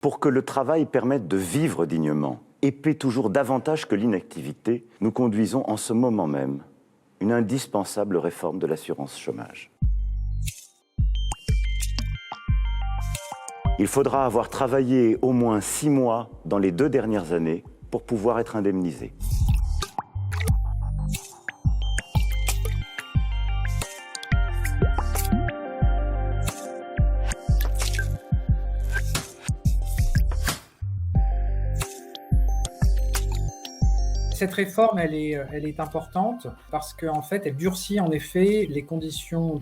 Pour que le travail permette de vivre dignement et paie toujours davantage que l'inactivité, nous conduisons en ce moment même une indispensable réforme de l'assurance chômage. Il faudra avoir travaillé au moins 6 mois dans les 2 dernières années pour pouvoir être indemnisé. Cette réforme, elle est importante parce qu'en fait, elle durcit en effet les conditions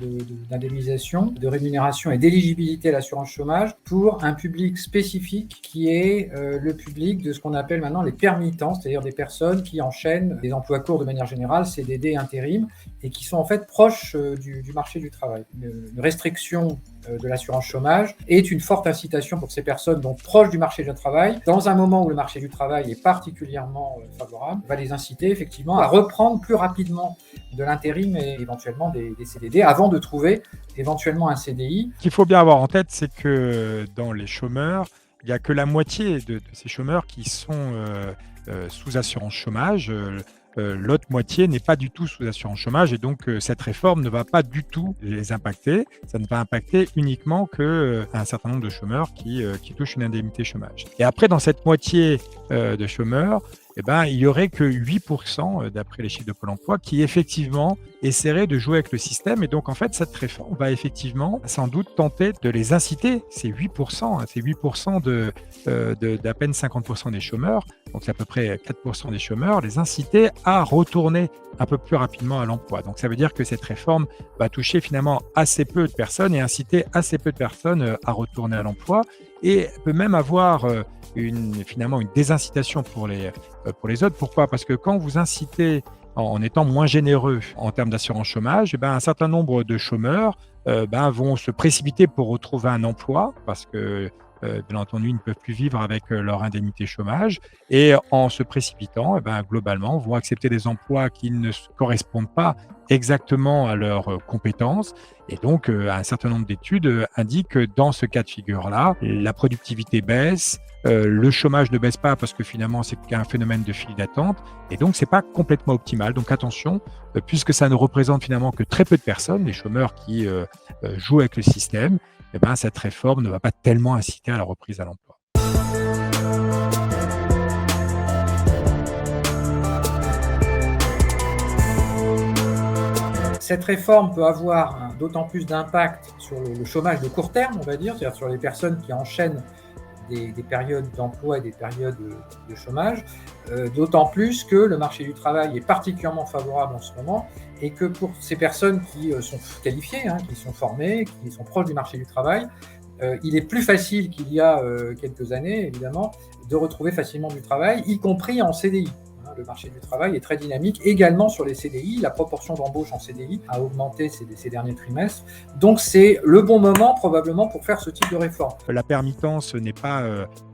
d'indemnisation, de rémunération et d'éligibilité à l'assurance chômage pour un public spécifique qui est le public de ce qu'on appelle maintenant les permittents, c'est-à-dire des personnes qui enchaînent des emplois courts de manière générale, CDD, intérim, et qui sont en fait proches du marché du travail. Une restriction de l'assurance chômage est une forte incitation pour ces personnes donc proches du marché du travail, dans un moment où le marché du travail est particulièrement favorable, va les inciter effectivement à reprendre plus rapidement de l'intérim et éventuellement des CDD avant de trouver éventuellement un CDI. Ce qu'il faut bien avoir en tête, c'est que dans les chômeurs, il n'y a que la moitié de ces chômeurs qui sont sous assurance chômage. L'autre moitié n'est pas du tout sous assurance chômage et donc cette réforme ne va pas du tout les impacter. Ça ne va impacter uniquement qu'un certain nombre de chômeurs qui touchent une indemnité chômage. Et après, dans cette moitié de chômeurs, il y aurait que 8%, d'après les chiffres de Pôle emploi, qui effectivement essaieraient de jouer avec le système. Et donc, en fait, cette réforme va effectivement, sans doute, tenter de les inciter, ces 8%, ces 8% d'à peine 50% des chômeurs, donc c'est à peu près 4% des chômeurs, les inciter à retourner un peu plus rapidement à l'emploi. Donc, ça veut dire que cette réforme va toucher finalement assez peu de personnes et inciter assez peu de personnes à retourner à l'emploi et peut même avoir finalement une désincitation pour les autres. Pourquoi ? Parce que quand vous incitez en étant moins généreux en termes d'assurance chômage, un certain nombre de chômeurs vont se précipiter pour retrouver un emploi parce que bien entendu, ils ne peuvent plus vivre avec leur indemnité chômage et en se précipitant, globalement, vont accepter des emplois qui ne correspondent pas exactement à leurs compétences. Et donc, un certain nombre d'études indiquent que dans ce cas de figure-là, la productivité baisse, le chômage ne baisse pas parce que finalement, c'est qu'un phénomène de file d'attente. Et donc, c'est pas complètement optimal. Donc, attention, puisque ça ne représente finalement que très peu de personnes, les chômeurs qui jouent avec le système, cette réforme ne va pas tellement inciter à la reprise à l'emploi. Cette réforme peut avoir d'autant plus d'impact sur le chômage de court terme, on va dire, c'est-à-dire sur les personnes qui enchaînent des périodes d'emploi et des périodes de chômage, d'autant plus que le marché du travail est particulièrement favorable en ce moment et que pour ces personnes qui sont qualifiées, qui sont formées, qui sont proches du marché du travail, il est plus facile qu'il y a quelques années, évidemment, de retrouver facilement du travail, y compris en CDI. Le marché du travail est très dynamique. Également sur les CDI, la proportion d'embauche en CDI a augmenté ces derniers trimestres. Donc c'est le bon moment probablement pour faire ce type de réforme. La permittence n'est pas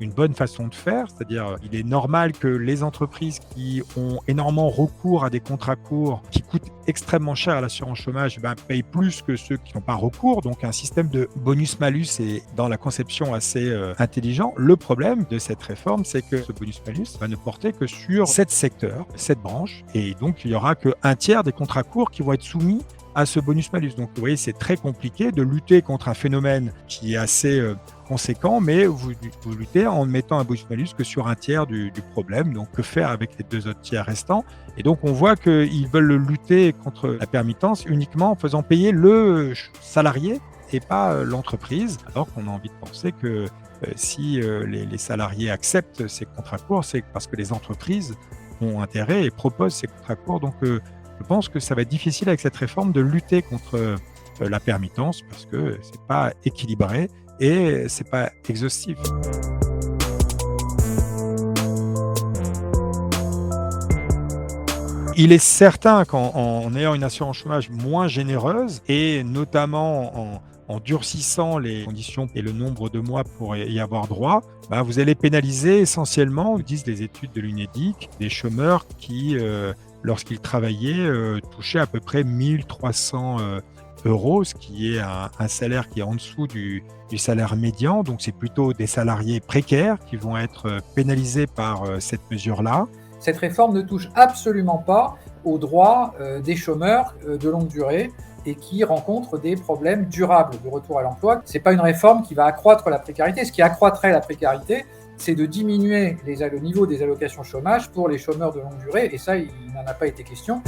une bonne façon de faire, c'est-à-dire il est normal que les entreprises qui ont énormément recours à des contrats courts qui coûtent extrêmement cher à l'assurance chômage payent plus que ceux qui n'ont pas recours. Donc un système de bonus-malus est dans la conception assez intelligent. Le problème de cette réforme, c'est que ce bonus-malus va ne porter que sur 7 secteurs, 7 branches, et donc il n'y aura qu'un tiers des contrats courts qui vont être soumis à ce bonus-malus. Donc vous voyez, c'est très compliqué de lutter contre un phénomène qui est assez conséquent, mais vous luttez en mettant un bonus-malus que sur un tiers du problème. Donc que faire avec les 2 autres tiers restants ? Et donc on voit qu'ils veulent lutter contre la permittence uniquement en faisant payer le salarié et pas l'entreprise, alors qu'on a envie de penser que si les salariés acceptent ces contrats courts, c'est parce que les entreprises ont intérêt et proposent ces contrats courts. Donc, je pense que ça va être difficile avec cette réforme de lutter contre la permittence parce que c'est pas équilibré et c'est pas exhaustif. Il est certain qu'en ayant une assurance chômage moins généreuse et notamment en durcissant les conditions et le nombre de mois pour y avoir droit, vous allez pénaliser essentiellement, disent les études de l'UNEDIC, des chômeurs qui, lorsqu'ils travaillaient, touchaient à peu près 1 300 euros, ce qui est un salaire qui est en dessous du salaire médian. Donc, c'est plutôt des salariés précaires qui vont être pénalisés par cette mesure-là. Cette réforme ne touche absolument pas aux droits des chômeurs de longue durée et qui rencontrent des problèmes durables de retour à l'emploi. Ce n'est pas une réforme qui va accroître la précarité. Ce qui accroîtrait la précarité, c'est de diminuer le niveau des allocations chômage pour les chômeurs de longue durée, et ça, il n'en a pas été question.